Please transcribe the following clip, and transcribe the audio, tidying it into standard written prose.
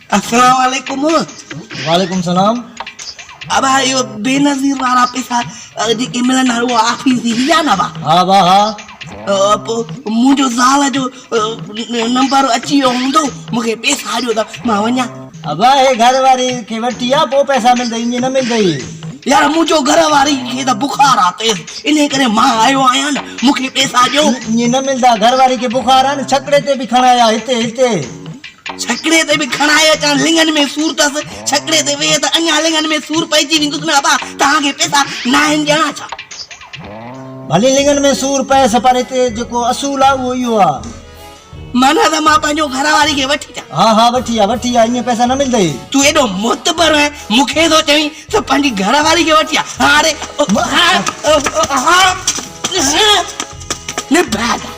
Assalamualaikum. Waalaikumsalam. Abah yo benazir वाला पैसा जेके मिलन वारो ऑफिस हिया ना बा हाँ बा हाँ मुंहिंजो ज़ाल जो नंबर अची वियो हूंदो मूंखे पैसा ॾियो त मां वञा अब ये घर वारी के वठी आ पो पैसा मिलदई ईअं न मिलदई यार मुंहिंजो घर वारी खे त बुखार आहे तेज़ इन करे मां आयो आहियां न मूंखे पैसा ॾियो ईअं न मिलदा घर वारी के बुखार आहे न छकड़े ते बि खणाया हिते हिते छकड़े ते बि खणाए अचां लिंगन में सूर अथसि छकड़े ते वेह त अञा लिंगन में सूर पइजी वेंदुसि न अबा तव्हांखे पैसा न आहिनि ॾियणा छा भली लिंगन में सूर पएस पर हिते जेको असूल आहे उहो इहो आहे माना त मां पंहिंजो घर वारी खे वठी अचां हाँ हाँ वठी आ ईअं पैसा न मिलदई तूं एॾो मुतबर है मूंखे थो चवीं त पंहिंजी घर वारी खे वठी आ हाणे न बैग